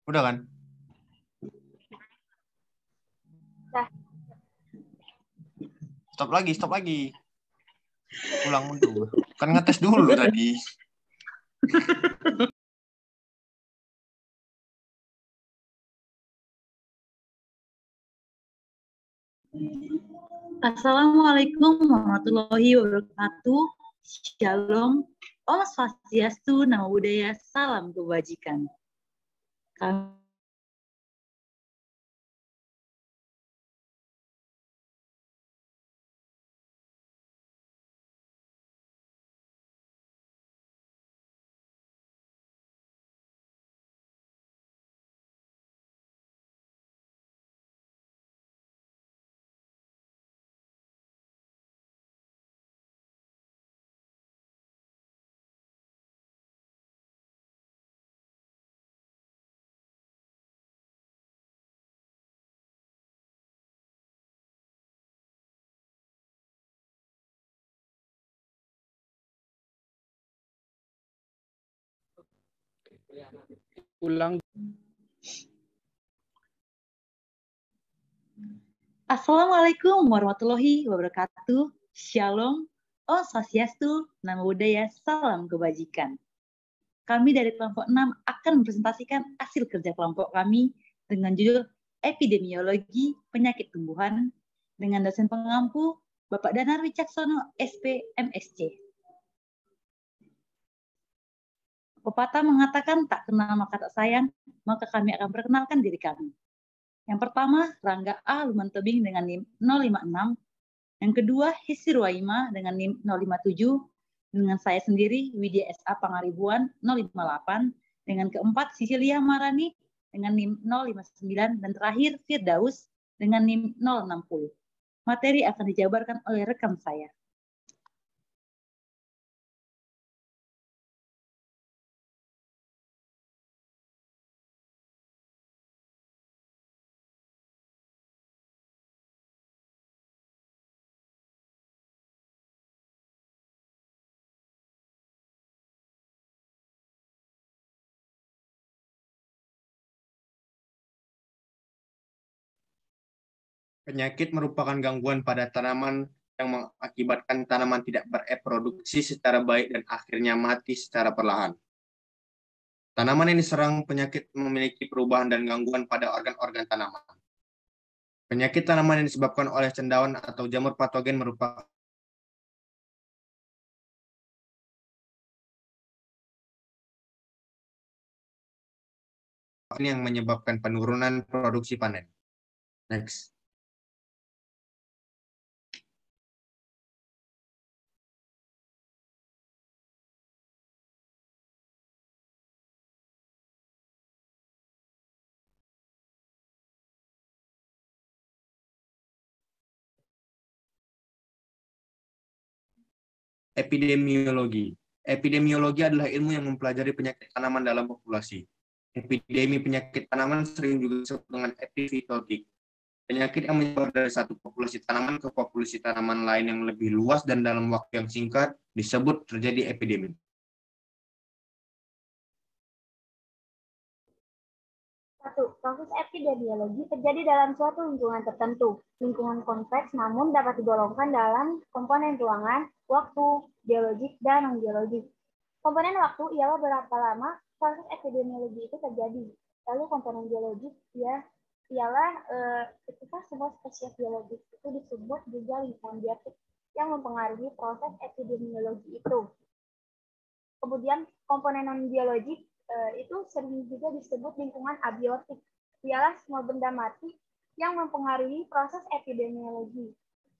Udah kan? Dah. Stop lagi. Ulang dulu. Kan ngetes dulu tadi. Assalamualaikum warahmatullahi wabarakatuh. Shalom. Om Swastiastu, Namo Buddhaya, salam kebajikan. Ulang. Assalamualaikum warahmatullahi wabarakatuh. Shalom. Om Swastiastu, Namo Buddhaya, salam kebajikan. Kami dari kelompok 6 akan mempresentasikan hasil kerja kelompok kami dengan judul Epidemiologi Penyakit Tumbuhan dengan dosen pengampu Bapak Danar Wicaksono, SP, MSc. Pepatah mengatakan tak kenal maka tak sayang, maka kami akan perkenalkan diri kami. Yang pertama, Rangga A. Lumantebing dengan NIM 056. Yang kedua, Hisi Ruwaima dengan NIM 057. Dengan saya sendiri, Widya S.A. Pangaribuan 058. Dengan keempat, Sisilia Marani dengan NIM 059. Dan terakhir, Firdaus dengan NIM 060. Materi akan dijabarkan oleh rekan saya. Penyakit merupakan gangguan pada tanaman yang mengakibatkan tanaman tidak bereproduksi secara baik dan akhirnya mati secara perlahan. Tanaman yang diserang penyakit memiliki perubahan dan gangguan pada organ-organ tanaman. Penyakit tanaman yang disebabkan oleh cendawan atau jamur patogen merupakan yang menyebabkan penurunan produksi panen. Next. Epidemiologi. Epidemiologi adalah ilmu yang mempelajari penyakit tanaman dalam populasi. Epidemi penyakit tanaman sering juga disebut dengan epifitotik. Penyakit yang menyebar dari satu populasi tanaman ke populasi tanaman lain yang lebih luas dan dalam waktu yang singkat disebut terjadi epidemi. Satu, proses epidemiologi terjadi dalam suatu lingkungan tertentu. Lingkungan kompleks namun dapat digolongkan dalam komponen ruangan, waktu, geologik, dan non-geologik. Komponen waktu ialah berapa lama proses epidemiologi itu terjadi. Lalu komponen geologik ialah ketika semua spesies biologis itu disebut juga lingkungan biotik yang mempengaruhi proses epidemiologi itu. Kemudian komponen non-biologik itu sering juga disebut lingkungan abiotik. Ialah semua benda mati yang mempengaruhi proses epidemiologi.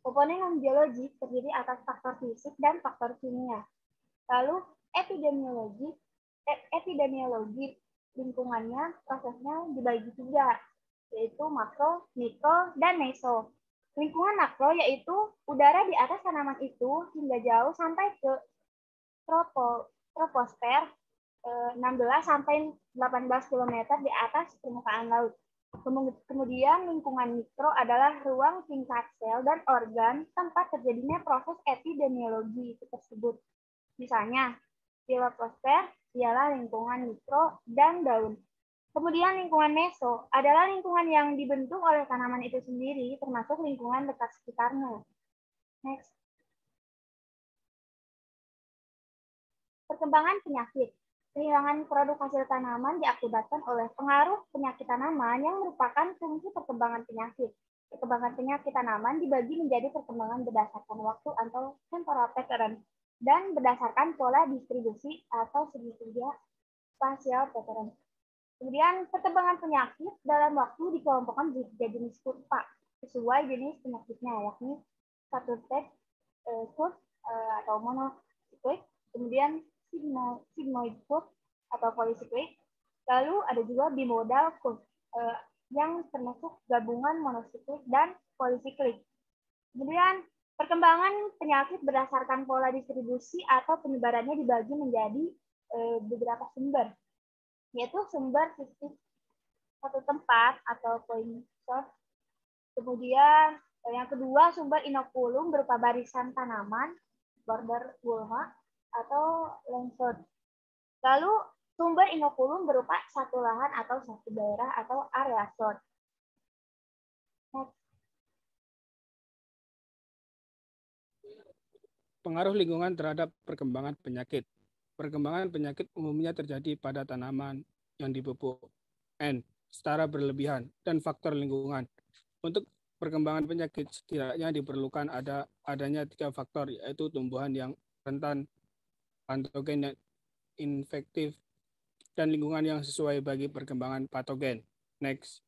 Komponen non-biologik terdiri atas faktor fisik dan faktor kimia. Lalu epidemiologi lingkungannya prosesnya dibagi tiga, yaitu makro, mikro, dan meso. Lingkungan makro yaitu udara di atas tanaman itu hingga jauh sampai ke troposfer 16 sampai 18 km di atas permukaan laut. Kemudian lingkungan mikro adalah ruang tingkat sel dan organ tempat terjadinya proses epidemiologi itu tersebut. Misalnya, filosfer ialah lingkungan mikro dan daun. Kemudian lingkungan meso adalah lingkungan yang dibentuk oleh tanaman itu sendiri, termasuk lingkungan dekat sekitarnya. Next. Perkembangan penyakit. Kehilangan produk hasil tanaman diakibatkan oleh pengaruh penyakit tanaman yang merupakan fungsi perkembangan penyakit. Perkembangan penyakit tanaman dibagi menjadi perkembangan berdasarkan waktu atau temporal pattern dan berdasarkan pola distribusi atau segitiga spasial pattern. Kemudian perkembangan penyakit dalam waktu dikelompokkan menjadi jenis kurva sesuai jenis penyakitnya, yakni saturate curve atau monocyclic, kemudian sigmoid curve atau polycyclic, lalu ada juga bimodal curve yang termasuk gabungan monocyclic dan polycyclic. Kemudian perkembangan penyakit berdasarkan pola distribusi atau penyebarannya dibagi menjadi beberapa sumber, yaitu sumber titik satu tempat atau point source. Kemudian yang kedua sumber inokulum berupa barisan tanaman, border gulma atau langsot. Lalu sumber inokulum berupa satu lahan atau satu daerah atau area sort. Pengaruh lingkungan terhadap perkembangan penyakit. Perkembangan penyakit umumnya terjadi pada tanaman yang dipupuk N secara berlebihan dan faktor lingkungan. Untuk perkembangan penyakit setidaknya diperlukan adanya 3 faktor, yaitu tumbuhan yang rentan patogen yang infektif dan lingkungan yang sesuai bagi perkembangan patogen. Next.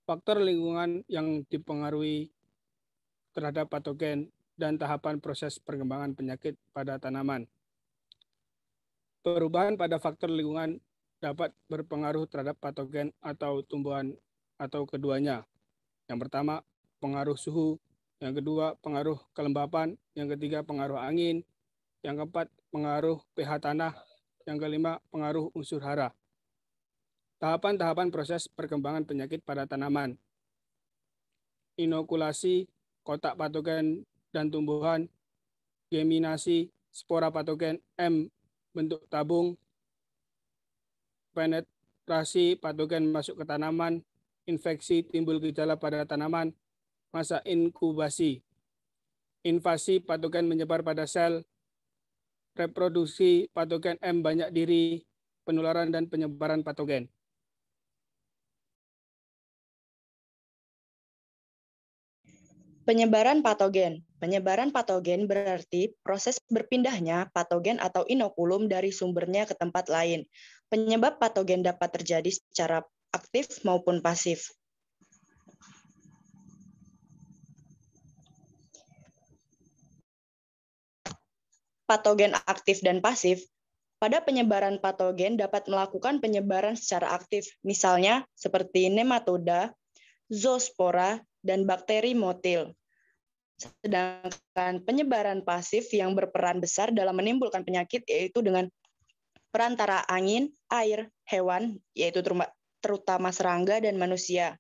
Faktor lingkungan yang dipengaruhi terhadap patogen dan tahapan proses perkembangan penyakit pada tanaman. Perubahan pada faktor lingkungan dapat berpengaruh terhadap patogen atau tumbuhan atau keduanya. Yang pertama, pengaruh suhu. Yang kedua, pengaruh kelembapan. Yang ketiga, pengaruh angin. Yang keempat, pengaruh pH tanah. Yang kelima, pengaruh unsur hara. Tahapan-tahapan proses perkembangan penyakit pada tanaman. Inokulasi, kotak patogen dan tumbuhan, geminasi, spora patogen M bentuk tabung, penetrasi patogen masuk ke tanaman, infeksi timbul gejala pada tanaman, masa inkubasi, invasi patogen menyebar pada sel, reproduksi patogen M banyak diri, penularan dan penyebaran patogen. Penyebaran patogen. Penyebaran patogen berarti proses berpindahnya patogen atau inokulum dari sumbernya ke tempat lain. Penyebab patogen dapat terjadi secara aktif maupun pasif. Patogen aktif dan pasif. Pada penyebaran patogen dapat melakukan penyebaran secara aktif, misalnya seperti nematoda, zoospora, dan bakteri motil. Sedangkan penyebaran pasif yang berperan besar dalam menimbulkan penyakit yaitu dengan perantara angin, air, hewan, yaitu terutama serangga dan manusia.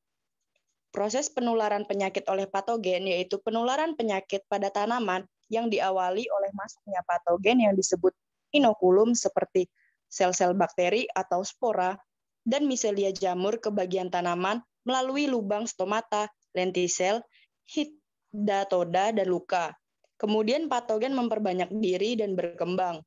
Proses penularan penyakit oleh patogen yaitu penularan penyakit pada tanaman yang diawali oleh masuknya patogen yang disebut inokulum seperti sel-sel bakteri atau spora dan miselia jamur ke bagian tanaman melalui lubang stomata, lentisel, hidatoda, dan luka. Kemudian patogen memperbanyak diri dan berkembang.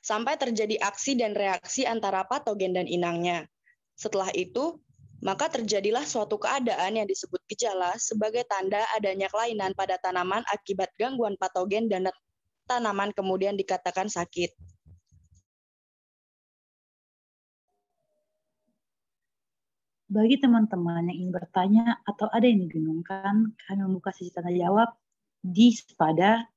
Sampai terjadi aksi dan reaksi antara patogen dan inangnya. Setelah itu, maka terjadilah suatu keadaan yang disebut gejala sebagai tanda adanya kelainan pada tanaman akibat gangguan patogen dan tanaman kemudian dikatakan sakit. Bagi teman-teman yang ingin bertanya atau ada yang dibingungkan, kami membuka sesi tanya jawab di Spada.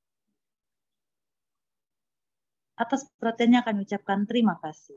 Atas perhatiannya kami ucapkan terima kasih.